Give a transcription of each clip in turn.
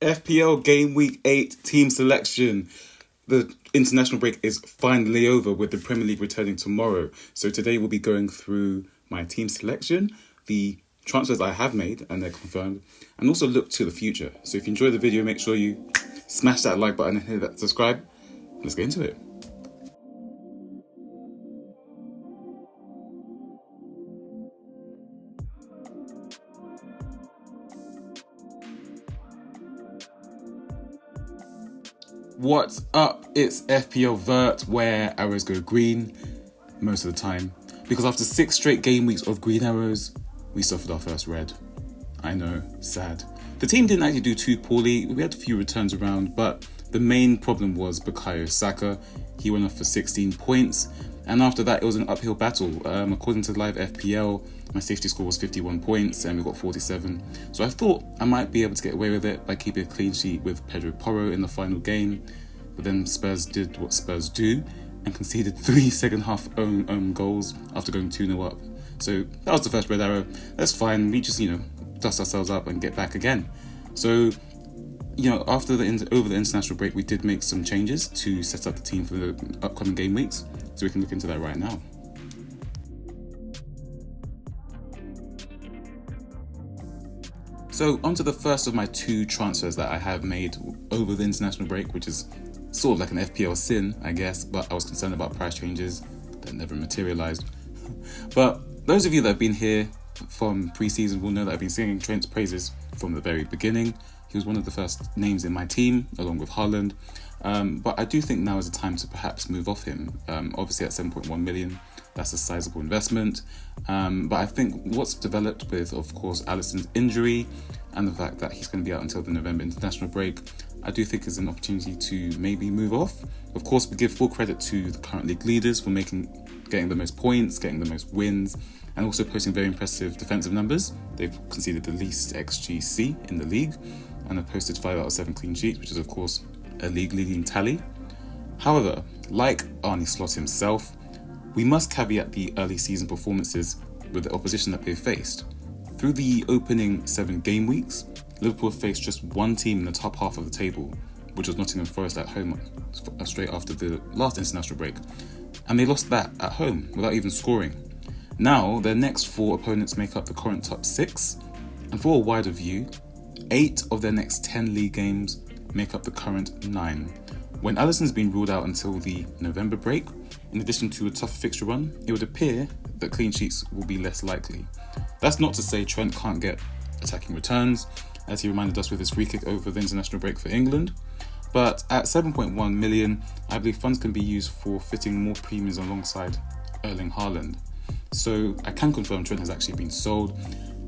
FPL Game Week 8 team selection. The international break is finally over with the Premier League returning tomorrow. So today we'll be going through my team selection, the transfers I have made and they're confirmed, and also look to the future. So if you enjoyed the video, make sure you smash that like button and hit that subscribe. Let's get into it. What's up? It's FPL Vert, where arrows go green most of the time. Because after 6 straight game weeks of green arrows, we suffered our first red. I know, sad. The team didn't actually do too poorly. We had a few returns around, but the main problem was SAKA. He went off for 16 points. And after that, it was an uphill battle. According to live FPL, my safety score was 51 points and we got 47. So I thought I might be able to get away with it by keeping a clean sheet with Pedro Porro in the final game. But then Spurs did what Spurs do and conceded 3 second-half own goals after going 2-0 up. So that was the first red arrow. That's fine. We just, dust ourselves up and get back again. So, after over the international break, we did make some changes to set up the team for the upcoming game weeks. So we can look into that right now. So onto the first of my 2 transfers that I have made over the international break, which is sort of like an FPL sin, I guess, but I was concerned about price changes that never materialized. But those of you that have been here from pre-season will know that I've been singing Trent's praises from the very beginning. He was one of the first names in my team, along with Haaland. But I do think now is the time to perhaps move off him. Obviously at 7.1 million, that's a sizable investment. But I think what's developed with, of course, Alisson's injury and the fact that he's going to be out until the November international break, I do think is an opportunity to maybe move off. Of course, we give full credit to the current league leaders for getting the most points, getting the most wins, and also posting very impressive defensive numbers. They've conceded the least XGC in the league and have posted 5 out of 7 clean sheets, which is, of course, a league-leading tally. However, like Arne Slot himself, we must caveat the early season performances with the opposition that they've faced. Through the opening 7 game weeks, Liverpool faced just one team in the top half of the table, which was Nottingham Forest at home straight after the last international break, and they lost that at home without even scoring. Now, their next 4 opponents make up the current top 6, and for a wider view, 8 of their next 10 league games make up the current 9. When Alisson's been ruled out until the November break, in addition to a tough fixture run, it would appear that clean sheets will be less likely. That's not to say Trent can't get attacking returns, as he reminded us with his free kick over the international break for England. But at 7.1 million, I believe funds can be used for fitting more premiums alongside Erling Haaland. So I can confirm Trent has actually been sold.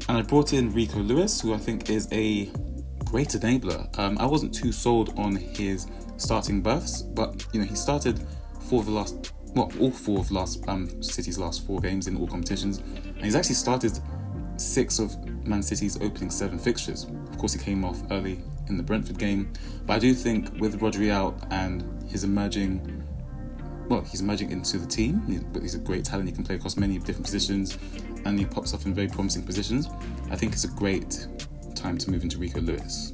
And I brought in Rico Lewis, who I think is a great enabler. I wasn't too sold on his starting berths, but he started all 4 of City's last 4 games in all competitions, and he's actually started 6 of Man City's opening 7 fixtures. Of course, he came off early in the Brentford game, but I do think with Rodri out and he's emerging into the team. He's a great talent. He can play across many different positions, and he pops up in very promising positions. I think it's a great time to move into Rico Lewis.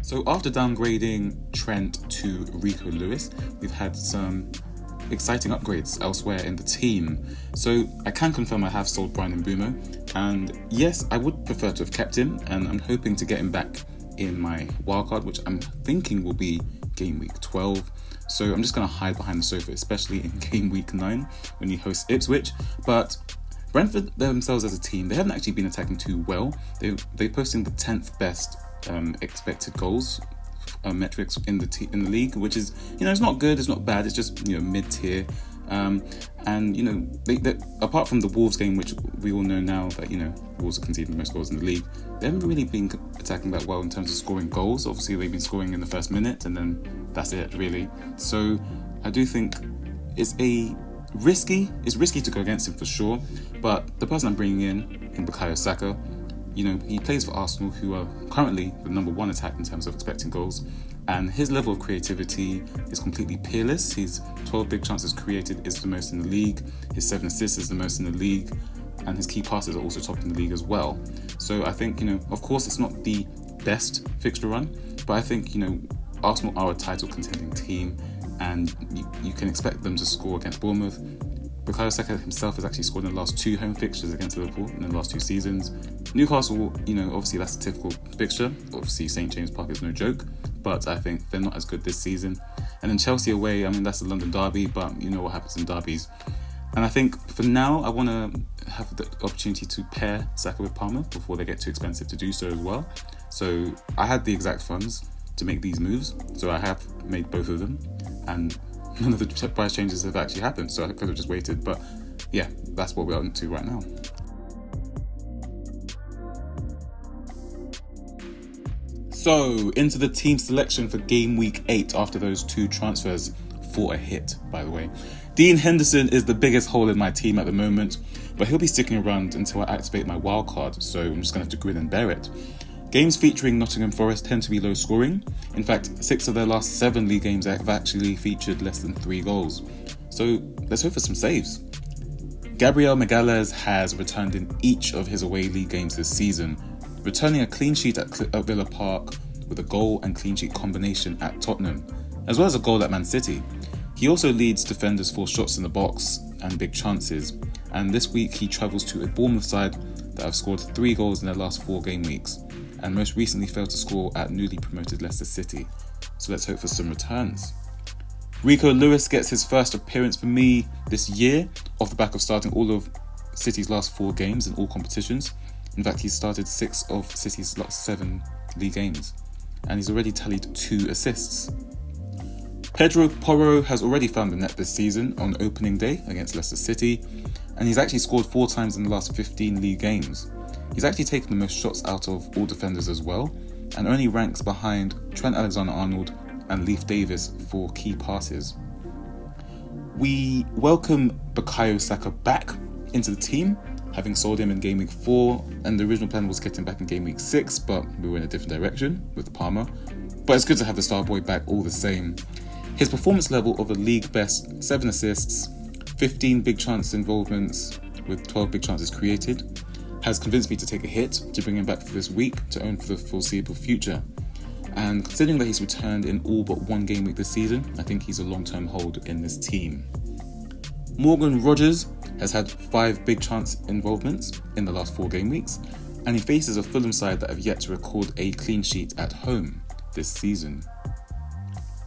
So after downgrading Trent to Rico Lewis, we've had some exciting upgrades elsewhere in the team. So I can confirm I have sold mbeumo, and yes, I would prefer to have kept him, and I'm hoping to get him back in my wildcard, which I'm thinking will be game week 12. So I'm just going to hide behind the sofa, especially in game week 9 when he hosts Ipswich. But Brentford themselves as a team, they haven't actually been attacking too well. They're posting the 10th best expected goals metrics in the league, which is, it's not good, it's not bad, it's just, mid-tier. They, apart from the Wolves game, which we all know now that, Wolves are conceding the most goals in the league, they haven't really been attacking that well in terms of scoring goals. Obviously, they've been scoring in the first minute, and then that's it, really. So I do think it's risky to go against him for sure, but the person I'm bringing in Bukayo Saka, he plays for Arsenal, who are currently the number 1 attack in terms of expecting goals, and his level of creativity is completely peerless. His 12 big chances created is the most in the league. His 7 assists is the most in the league. and his key passes are also top in the league as well. So I think, of course it's not the best fixture run, but I think, Arsenal are a title contending team, and you can expect them to score against Bournemouth. Bukayo Saka himself has actually scored in the last 2 home fixtures against Liverpool in the last 2 seasons. Newcastle, obviously that's a typical fixture. Obviously St James Park is no joke, but I think they're not as good this season. And then Chelsea away, that's the London derby, but you know what happens in derbies. And I think for now, I want to have the opportunity to pair Saka with Palmer before they get too expensive to do so as well. So I had the exact funds to make these moves, so I have made both of them, and none of the price changes have actually happened, so I could have just waited. But yeah, that's what we're into right now. So into the team selection for game week 8 after those 2 transfers for a hit, by the way. Dean Henderson is the biggest hole in my team at the moment, but he'll be sticking around until I activate my wild card, so I'm just going to have to grin and bear it. Games featuring Nottingham Forest tend to be low scoring. In fact, 6 of their last 7 league games have actually featured less than 3 goals. So let's hope for some saves. Gabriel Magalhaes has returned in each of his away league games this season, returning a clean sheet at Villa Park with a goal and clean sheet combination at Tottenham, as well as a goal at Man City. He also leads defenders for shots in the box and big chances, and this week he travels to a Bournemouth side that have scored 3 goals in their last 4 game weeks, and most recently failed to score at newly promoted Leicester City. So let's hope for some returns. Rico Lewis gets his first appearance for me this year off the back of starting all of City's last 4 games in all competitions. In fact, he's started 6 of City's last 7 league games, and he's already tallied 2 assists. Pedro Porro has already found the net this season on opening day against Leicester City, and he's actually scored 4 times in the last 15 league games. He's actually taken the most shots out of all defenders as well, and only ranks behind Trent Alexander-Arnold and Leif Davis for key passes. We welcome Bukayo Saka back into the team, having sold him in game week 4, and the original plan was to get him back in game week 6, but we were in a different direction with Palmer. But it's good to have the star boy back all the same. His performance level of a league best 7 assists, 15 big chance involvements with 12 big chances created, has convinced me to take a hit to bring him back for this week to own for the foreseeable future. And considering that he's returned in all but 1 game week this season, I think he's a long-term hold in this team. Morgan Rogers has had 5 big chance involvements in the last 4 game weeks, and he faces a Fulham side that have yet to record a clean sheet at home this season.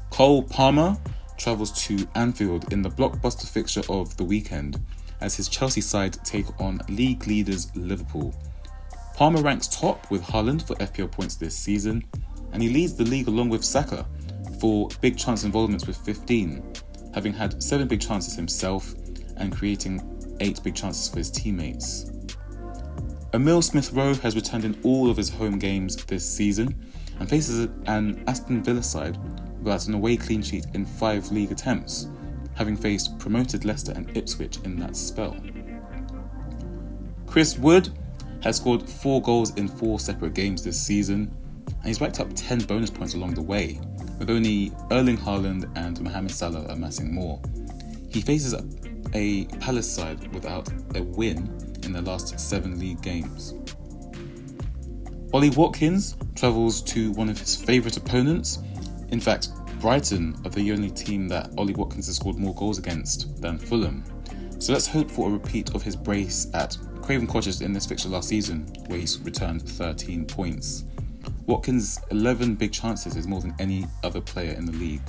Cole Palmer travels to Anfield in the blockbuster fixture of the weekend as his Chelsea side take on league leaders Liverpool. Palmer ranks top with Haaland for FPL points this season, and he leads the league along with Saka for big chance involvements with 15, having had 7 big chances himself and creating 8 big chances for his teammates. Emil Smith-Rowe has returned in all of his home games this season and faces an Aston Villa side without an away clean sheet in 5 league attempts, having faced promoted Leicester and Ipswich in that spell. Chris Wood has scored 4 goals in 4 separate games this season, and he's racked up 10 bonus points along the way, with only Erling Haaland and Mohamed Salah amassing more. He faces a Palace side without a win in their last 7 league games. Ollie Watkins travels to one of his favourite opponents. In fact, Brighton are the only team that Ollie Watkins has scored more goals against than Fulham. So let's hope for a repeat of his brace at Craven Cottage in this fixture last season, where he's returned 13 points. Watkins' 11 big chances is more than any other player in the league.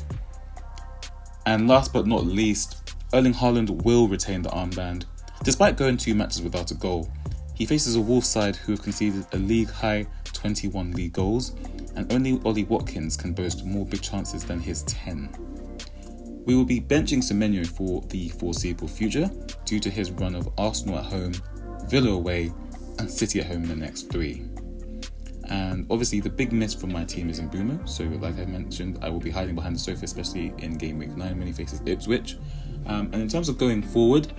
And last but not least, Erling Haaland will retain the armband. Despite going 2 matches without a goal, he faces a Wolves side who have conceded a league-high 21 league goals, and only Ollie Watkins can boast more big chances than his 10. We will be benching Semenyo for the foreseeable future due to his run of Arsenal at home, Villa away, and City at home in the next 3. And obviously the big miss from my team is mbeumo, so like I mentioned, I will be hiding behind the sofa, especially in game week 9 when he faces Ipswich. And in terms of going forward,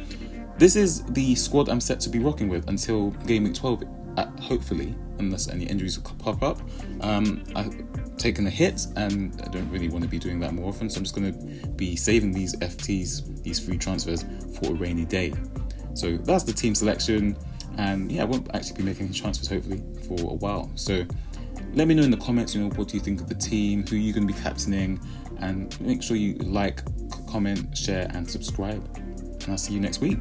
this is the squad I'm set to be rocking with until game week 12, hopefully, unless any injuries pop up. I've taken a hit and I don't really want to be doing that more often, so I'm just going to be saving these FTs, these free transfers, for a rainy day. So that's the team selection. And yeah, I won't actually be making any transfers hopefully for a while. So let me know in the comments, what do you think of the team, who you're going to be captaining, and make sure you like, comment, share, and subscribe. And I'll see you next week.